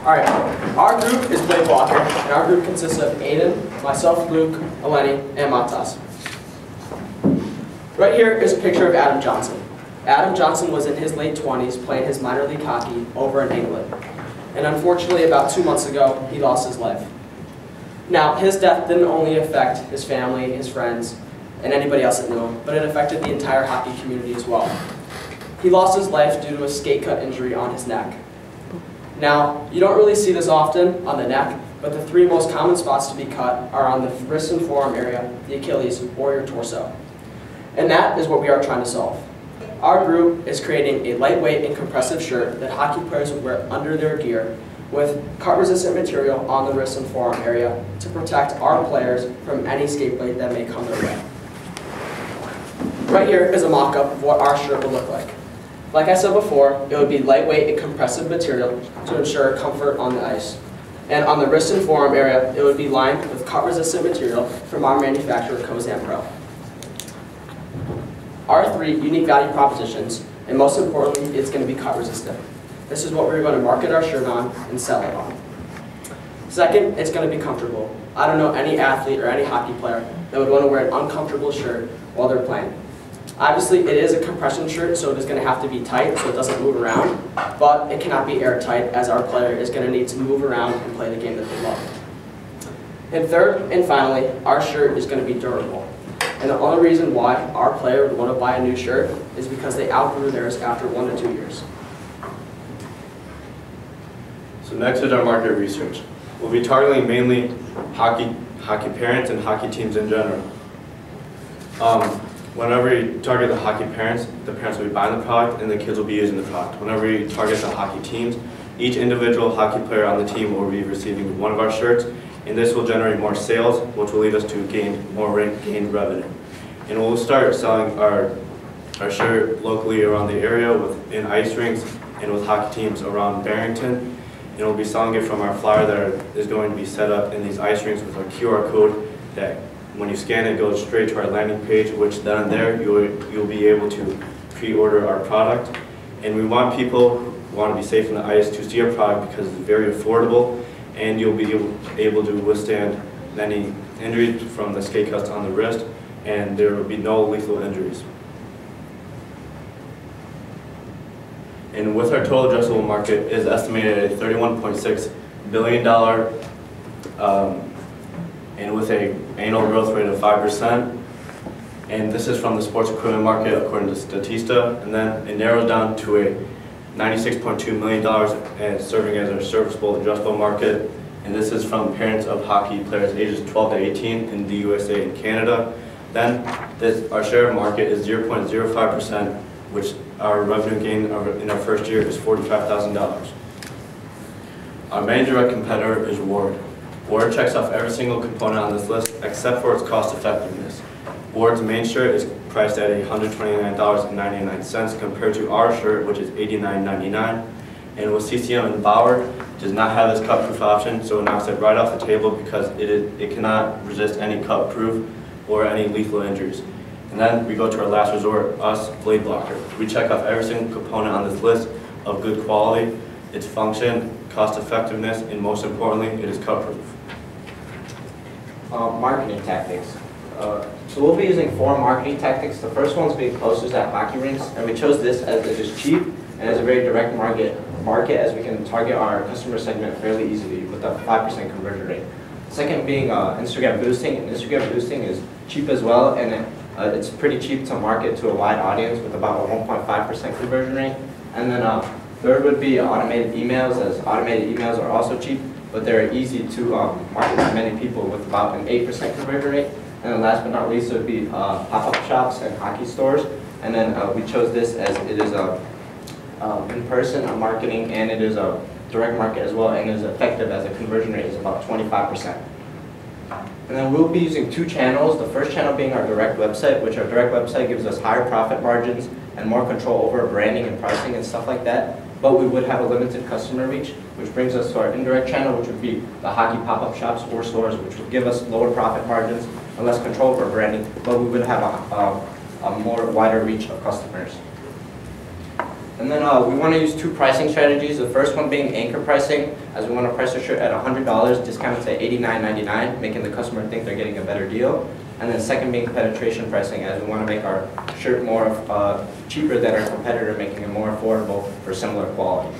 Alright, our group is Blade Blocker, and our group consists of Aiden, myself, Luke, Eleni, and Matas. Right here is a picture of Adam Johnson. Adam Johnson was in his late 20s playing his minor league hockey over in England. And unfortunately, about 2 months ago, he lost his life. Now, his death didn't only affect his family, his friends, and anybody else that knew him, but it affected the entire hockey community as well. He lost his life due to a skate cut injury on his neck. Now, you don't really see this often on the neck, but the three most common spots to be cut are on the wrist and forearm area, the Achilles, or your torso. And that is what we are trying to solve. Our group is creating a lightweight and compressive shirt that hockey players would wear under their gear with cut-resistant material on the wrist and forearm area to protect our players from any skate blade that may come their way. Right here is a mock-up of what our shirt would look like. Like I said before, it would be lightweight and compressive material to ensure comfort on the ice. And on the wrist and forearm area, it would be lined with cut-resistant material from our manufacturer, Kozan Pro. Our three unique value propositions, and most importantly, it's going to be cut-resistant. This is what we're going to market our shirt on and sell it on. Second, it's going to be comfortable. I don't know any athlete or any hockey player that would want to wear an uncomfortable shirt while they're playing. Obviously, it is a compression shirt, so it is going to have to be tight so it doesn't move around, but it cannot be airtight as our player is going to need to move around and play the game that they love. And third, and finally, our shirt is going to be durable. And the only reason why our player would want to buy a new shirt is because they outgrew theirs after 1 to 2 years. So next is our market research. We'll be targeting mainly hockey parents and hockey teams in general. Whenever you target the hockey parents, the parents will be buying the product and the kids will be using the product. Whenever you target the hockey teams, each individual hockey player on the team will be receiving one of our shirts, and this will generate more sales, which will lead us to gain revenue. And we'll start selling our shirt locally around the area in ice rinks and with hockey teams around Barrington. And we'll be selling it from our flyer that is going to be set up in these ice rinks with our QR code that when you scan it, goes straight to our landing page, which then and there you'll be able to pre-order our product. And we want people who want to be safe on the ice to see our product because it's very affordable, and you'll be able to withstand any injuries from the skate cuts on the wrist, and there will be no lethal injuries. And with our total addressable market, it is estimated at $31.6 billion. And with an annual growth rate of 5%. And this is from the sports equipment market according to Statista. And then it narrows down to a $96.2 million and serving as our serviceable addressable market. And this is from parents of hockey players ages 12 to 18 in the USA and Canada. Then our share of market is 0.05%, which our revenue gain in our first year is $45,000. Our main direct competitor is Ward. Ward checks off every single component on this list except for its cost effectiveness. Ward's main shirt is priced at $129.99 compared to our shirt, which is $89.99. And with CCM and Bauer, does not have this cut proof option, so it knocks it right off the table because it cannot resist any cut proof or any lethal injuries. And then we go to our last resort, us, Blade Blocker. We check off every single component on this list of good quality, its function, cost effectiveness, and most importantly, it is cut proof. Marketing tactics. So we'll be using 4 marketing tactics. The first one's being posters at hockey rinks, and we chose this as it is cheap and as a very direct market as we can target our customer segment fairly easily with a 5% conversion rate. Second being Instagram boosting, and Instagram boosting is cheap as well, and it's pretty cheap to market to a wide audience with about a 1.5% conversion rate. And then third would be automated emails, as automated emails are also cheap, but they're easy to market to many people with about an 8% conversion rate. And then last but not least would be pop-up shops and hockey stores. And then we chose this as it is in-person marketing, and it is a direct market as well, and is effective as the conversion rate is about 25%. And then we'll be using 2 channels, the first channel being our direct website, which our direct website gives us higher profit margins and more control over branding and pricing and stuff like that. But we would have a limited customer reach, which brings us to our indirect channel, which would be the hockey pop-up shops or stores, which would give us lower profit margins and less control over branding, but we would have a more wider reach of customers. And then we want to use two pricing strategies. The first one being anchor pricing, as we want to price a shirt at $100, discounted to $89.99, making the customer think they're getting a better deal. And then second being penetration pricing, as we want to make our shirt more cheaper than our competitor, making it more affordable for similar quality.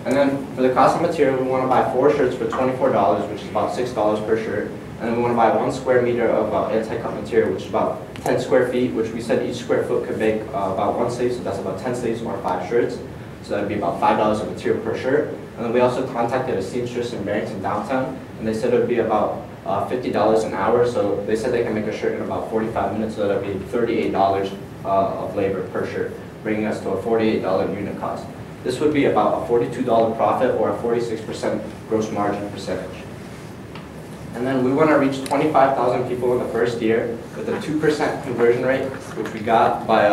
And then for the cost of material, we want to buy 4 shirts for $24, which is about $6 per shirt. And then we want to buy 1 square meter of anti-cut material, which is about 10 square feet, which we said each square foot could make about 1 sleeve, so that's about 10 sleeves or 5 shirts. So that would be about $5 of material per shirt. And then we also contacted a seamstress in Barrington downtown, and they said it would be about $50 an hour. So they said they can make a shirt in about 45 minutes, so that would be $38 of labor per shirt, bringing us to a $48 unit cost. This would be about a $42 profit or a 46% gross margin percentage. And then we want to reach 25,000 people in the first year with a 2% conversion rate, which we got by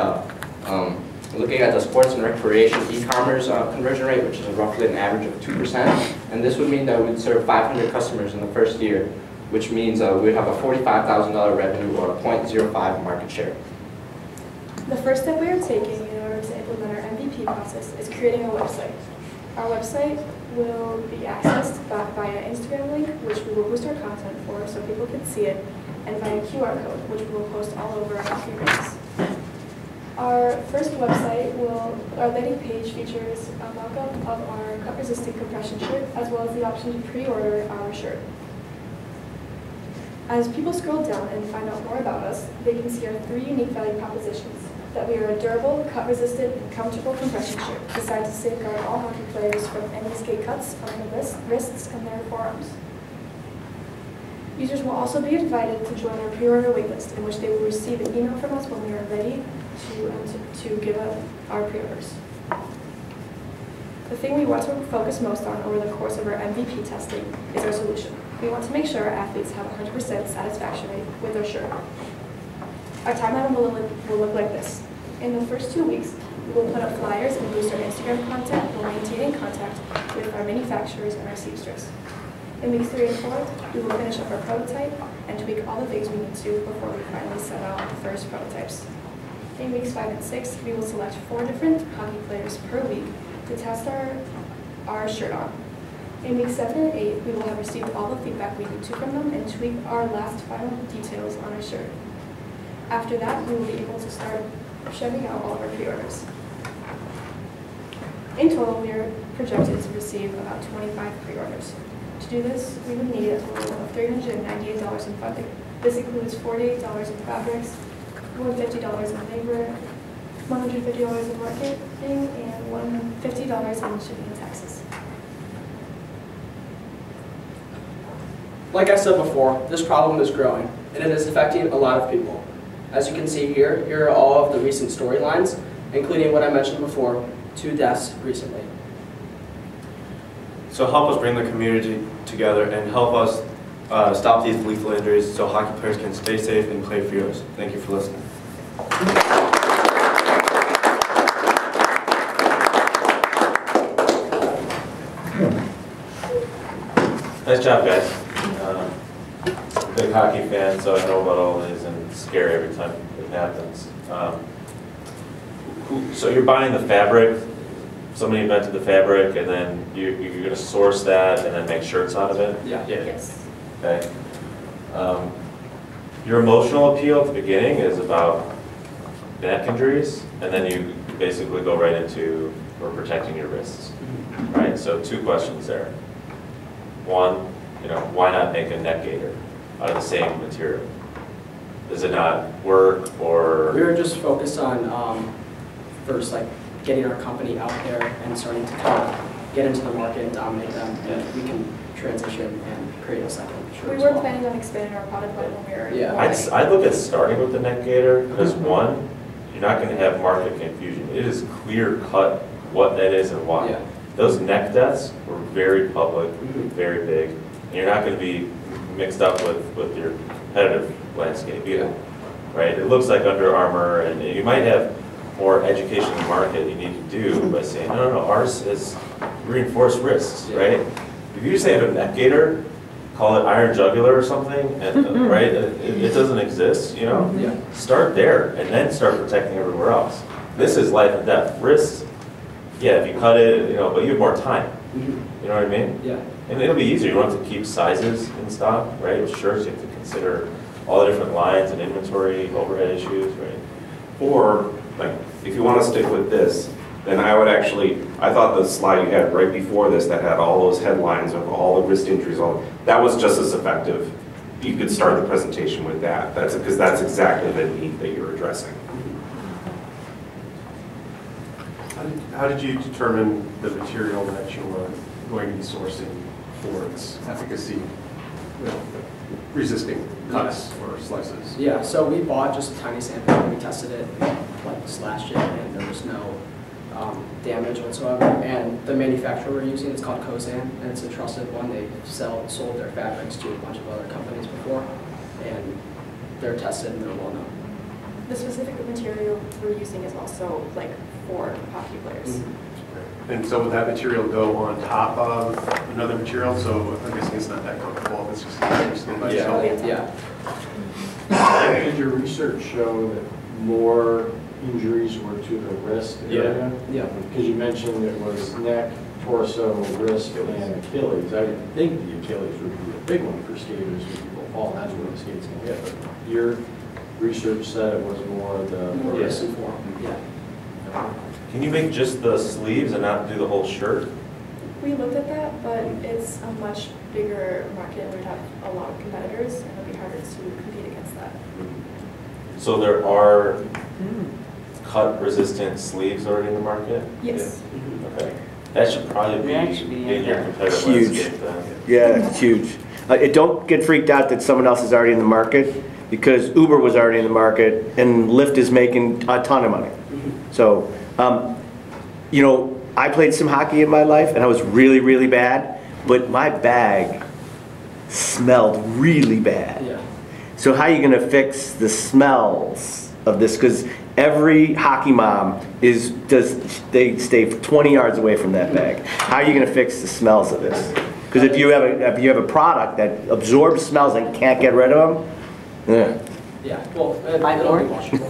looking at the sports and recreation e-commerce conversion rate, which is roughly an average of 2%. And this would mean that we'd serve 500 customers in the first year, which means we'd have a $45,000 revenue or a 0.05 market share. The first step we are taking in order to implement our MVP process is creating a website. Our website will be accessed via Instagram link, which we will boost our content for so people can see it, and via QR code, which we will post all over our communities. Our first website our landing page features a mock-up of our cut-resistant compression shirt, as well as the option to pre-order our shirt. As people scroll down and find out more about us, they can see our 3 unique value propositions: that we are a durable, cut-resistant, and comfortable compression shirt designed to safeguard all hockey players from any escape cuts on their wrists and their forearms. Users will also be invited to join our pre-order waitlist, in which they will receive an email from us when we are ready to give up our pre-orders. The thing we want to focus most on over the course of our MVP testing is our solution. We want to make sure our athletes have 100% satisfaction rate with their shirt. Our timeline will look like this. In the first 2 weeks, we will put up flyers and boost our Instagram content while maintaining contact with our manufacturers and our seamstress. In weeks 3 and 4, we will finish up our prototype and tweak all the things we need to before we finally send out the first prototypes. In weeks 5 and 6, we will select 4 different hockey players per week to test our shirt on. In weeks 7 and 8, we will have received all the feedback we need to from them and tweak our last final details on our shirt. After that, we will be able to start shipping out all of our pre-orders. In total, we are projected to receive about 25 pre-orders. To do this, we would need a total of $398 in funding. This includes $48 in fabrics, $150 in labor, $150 in marketing, and $150 in shipping and taxes. Like I said before, this problem is growing, and it is affecting a lot of people. As you can see here are all of the recent storylines, including what I mentioned before, 2 deaths recently. So help us bring the community together and help us stop these lethal injuries so hockey players can stay safe and play fearless. Thank you for listening. Nice job, guys. Big hockey fan, so I know about all this, and it's scary every time it happens. So you're buying the fabric, somebody invented the fabric, and then you're going to source that and then make shirts out of it? Yeah. Yes. Okay. Your emotional appeal at the beginning is about neck injuries, and then you basically go right into or protecting your wrists, right? So 2 questions there. One, why not make a neck gaiter out of the same material? Does it not work, or? We were just focused on first, like, getting our company out there and starting to kind of get into the market and dominate them, and we can transition and create a second shirt We as were well. planning on expanding our product line when we were Yeah. I'd look at starting with the neck gaiter, because one, you're not going to have market confusion. It is clear cut what that is and why. Yeah. Those neck deaths were very public, Mhm. very big, and you're not going to be mixed up with your competitive landscape either, right? It looks like Under Armour, and you might have more education in the market you need to do by saying, no, ours is reinforced wrists, Yeah. right? If you just have a neck gaiter, call it iron jugular or something, and, right? It doesn't exist, Yeah. Start there, and then start protecting everywhere else. This is life and death. Wrists, Yeah, if you cut it, you know, but you have more time, Mhm. you know what I mean? Yeah. And it'll be easier, you don't have to keep sizes in stock, right? With shirts, you have to consider all the different lines and inventory, overhead issues, right? Or, like, if you want to stick with this, then I would actually, I thought the slide you had right before this that had all those headlines of all the wrist injuries, that was just as effective. You could start the presentation with that. Because that's exactly the need that you're addressing. How did you determine the material that you were going to be sourcing for its efficacy, resisting cuts or slices? Yeah, so we bought just a tiny sample and we tested it, like slashed it, and there was no damage whatsoever. And the manufacturer we're using is called Kozan, and it's a trusted one. They've sold their fabrics to a bunch of other companies before, and they're tested and they're well known. The specific material we're using is also like for hockey players. And so would that material go on top of another material? So I'm guessing it's not that comfortable, it's just skin by Yeah, itself. yeah. Did your research show that more injuries were to the wrist area? Yeah. Because you mentioned it was neck, torso, wrist, and Achilles. I would think the Achilles would be a big one for skaters when people fall, and that's where the skates can hit. But your research said it was more the More wrist. wrist and form, yeah. Can you make just the sleeves and not do the whole shirt? We looked at that, but it's a much bigger market. We'd have a lot of competitors, and it'll be harder to compete against that. So there are cut-resistant sleeves already in the market? Yes. Okay. That should probably be in your competitive Huge. landscape then. Yeah, it's huge. Don't get freaked out that someone else is already in the market, because Uber was already in the market and Lyft is making a ton of money. So, you know, I played some hockey in my life and I was really, really bad, but my bag smelled really bad. Yeah. So how are you gonna fix the smells of this? Because every hockey mom they stay 20 yards away from that bag. How are you gonna fix the smells of this? Because if you have a product that absorbs smells and can't get rid of them, yeah. Yeah, well, it'll be washable.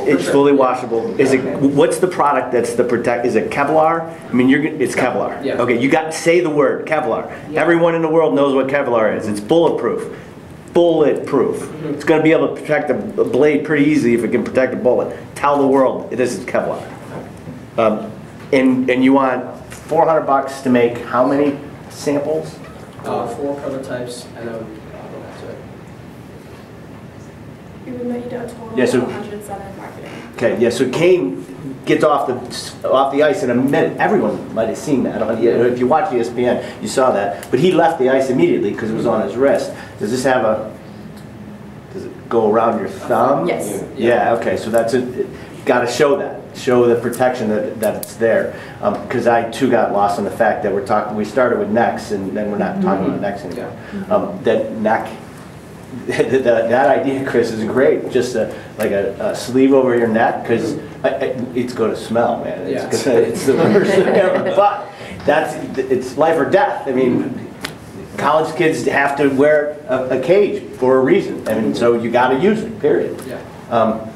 It's fully washable. Is it? What's the product that's the protect? Is it Kevlar? I mean, it's Kevlar. Yeah. Okay, you got to say the word Kevlar. Everyone in the world knows what Kevlar is. It's bulletproof. Bulletproof. It's going to be able to protect a blade pretty easily if it can protect a bullet. Tell the world this is Kevlar. And you want $400 to make how many samples? 4 prototypes, and then go back to it. We would need a total Yeah, so- of 107 in marketing. Okay, yeah. So Kane gets off the ice in a minute. Everyone might have seen that. If you watch ESPN, you saw that. But he left the ice immediately because it was on his wrist. Does this have a? Does it go around your thumb? Yes. Yeah. Okay. So that's it. Got to show that. Show the protection that it's there. Because I too got lost on the fact that we started with necks and then we're not talking about necks anymore. That neck. That idea, Chris, is great. Just like a sleeve over your neck, because it's going to smell, man. It's the worst thing ever. But it's life or death. I mean, college kids have to wear a cage for a reason. I mean, so you got to use it. Period. Yeah.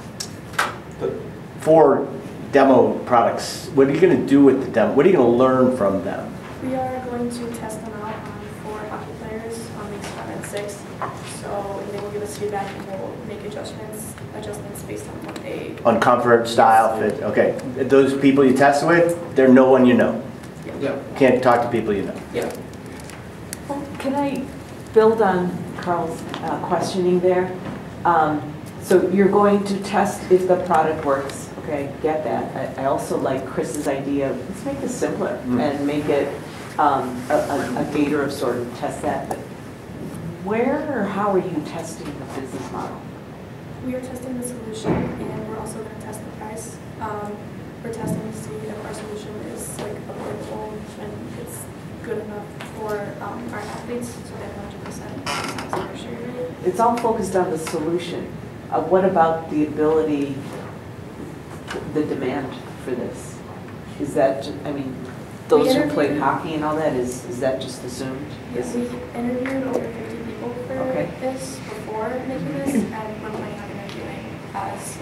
For demo products, what are you going to do with the demo? What are you going to learn from them? We are going to test them out for hockey players on weeks 5 and 6. So they will give us feedback and we'll make adjustments based on what they... On comfort, style, fit. Okay. Those people you test with, they're no one you know. Yeah. Can't talk to people you know. Yeah. Well, can I build on Carl's questioning there? So you're going to test if the product works. Okay, get that. I also like Chris's idea of let's make this simpler and make it a gator of sort of test that. But where or how are you testing the business model? We are testing the solution and we're also going to test the price. We're testing to see if our solution is like affordable and it's good enough for our athletes so they have 100% satisfaction rate. It's all focused on the solution. What about the ability, the demand for this? Is that, I mean, those who played hockey and all that, is that just assumed? Yes, we interviewed over 50 people for this before making this, and we're planning on interviewing as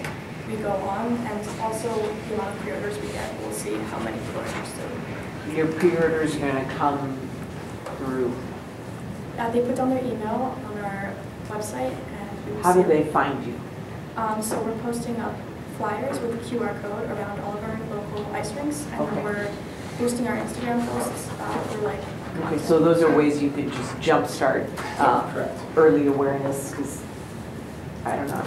we go on, and also the amount of pre-orders we get, we'll see how many people are interested. Your pre-orders are gonna come through, They put down their email on our website, and we will how do see they find you? So we're posting up flyers with a QR code around all of our local ice rinks, and Okay. then we're boosting our Instagram posts for like. Okay, so those are ways you can just jumpstart Correct. early awareness, because, I don't know,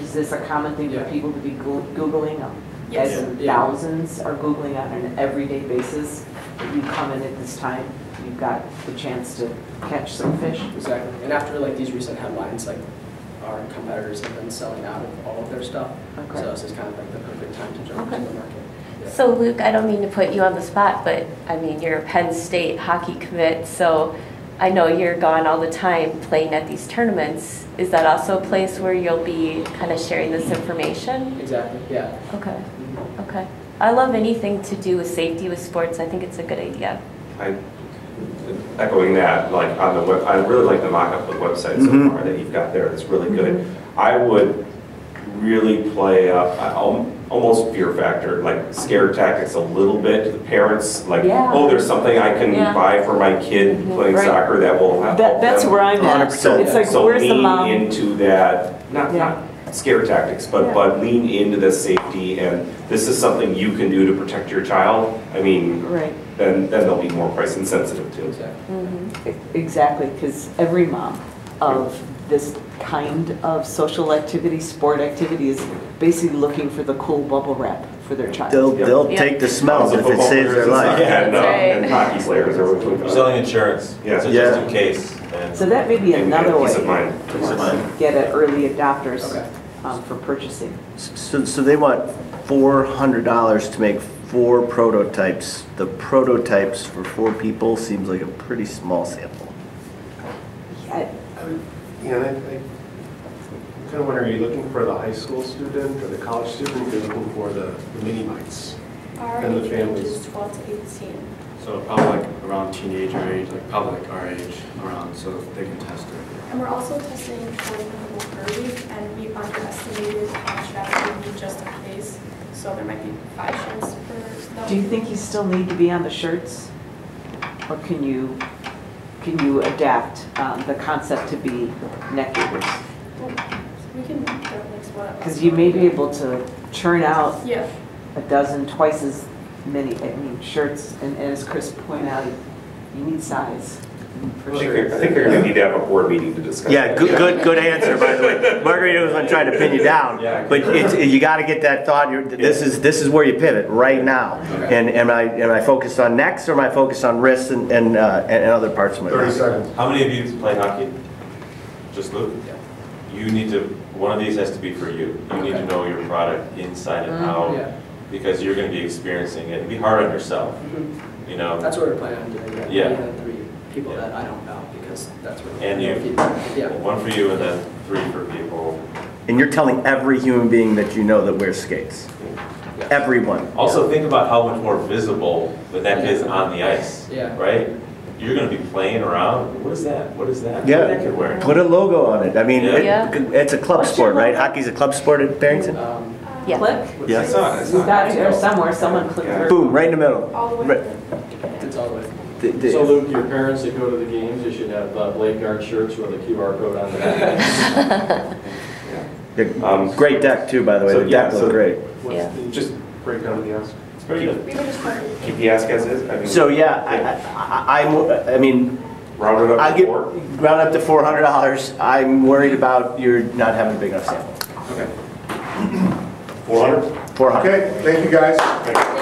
is this a common thing for Yeah. people to be Googling? Yes. As in Yeah. thousands are Googling on an everyday basis, that you come in at this time, you've got the chance to catch some fish? Exactly. And after like these recent headlines, like our competitors have been selling out of all of their stuff. Okay. So this is kind of like the perfect time to jump Okay. into the market. Yeah. So Luke, I don't mean to put you on the spot, but I mean, you're a Penn State hockey commit, so I know you're gone all the time playing at these tournaments. Is that also a place where you'll be kind of sharing this information? Exactly, yeah. Okay, okay. I love anything to do with safety with sports. I think it's a good idea. Echoing that, like on the web, I really like the mock-up of the website so far that you've got there. It's really good. I would really play up almost fear factor, like scare tactics a little bit to the parents. Like, Yeah. oh, there's something I can Yeah. buy for my kid playing Right. soccer that will help That's them. where I'm at. 100%. It's like, So where's the lean mom? into that, not scare tactics, Yeah. but lean into the safety, and this is something you can do to protect your child. I mean, Right. then they'll be more price insensitive too. Exactly. Exactly, because every mom of this kind of social activity, sport activity, is basically looking for the cool bubble wrap for their child. They'll Yeah. take the smells if it Football saves their players life. and, That's right. and hockey players are You're selling insurance, Yeah. so Yeah. just in case. And So that may be and another peace way of mind. to get at early adopters Okay. for purchasing. So they want $400 to make 4 prototypes. The prototypes for 4 people seems like a pretty small sample. Yeah, Yeah, I'm kind of wondering, are you looking for the high school student or the college student? You're looking for the mini mites? Our And the age range families. is 12 to 18. So probably like around teenager age, like probably like our age around, so they can test it. And we're also testing for the furry, and we underestimated how much traffic we need just in case. So there might be 5 shirts per snow. Do you think you still need to be on the shirts? Or can you adapt the concept to be neck gaiters? Well, we can mix whatever. Because you may be able to churn out Yeah. a dozen, twice as many, shirts, and as Chris pointed out, you need size for I shirts. think you're gonna need to have a board meeting to discuss. Yeah, that. good answer, by the way. Margarita wasn't trying to pin you down, but you got to get that thought. This is where you pivot right now. And am I focused on necks or am I focused on wrists and other parts of my 30 body? seconds. How many of you play hockey? Just Luke? You need to, one of these has to be for you. You need to know your product inside and out, Yeah. because you're gonna be experiencing it. It'd be hard on yourself, you know? That's what we're planning on doing. Yeah. We had 3 people that I don't know because that's what. And you. Yeah. One for you and then 3 for people. And you're telling every human being that you know that wears skates. Everyone. Also, think about how much more visible the neck is on the ice, Yeah. right? You're gonna be playing around, what is that? What is that? Yeah. What neck you're wearing? Put a logo on it. I mean, Yeah. it's a club What's sport, your right? logo? Hockey's a club sport at Barrington. Yeah. Click? Yeah. It's not. You got it, or somewhere, someone clicked Yeah. it. Boom, right in the middle. All the way. Right. It's all the way. So Luke, your parents that go to the games, they should have Blade Guard shirts with a QR code on the back. Yeah, great deck too, by the way. So, The yeah, deck so- looked great. What's Yeah. the just breakdown of the ask? It's pretty good. We were just wondering. Keep the ask as is. I mean, So yeah, I mean, round it up I to get 4. round up to $400. I'm worried about you're not having a big enough sample. Okay. 400. 400. Okay, thank you guys. Thank you.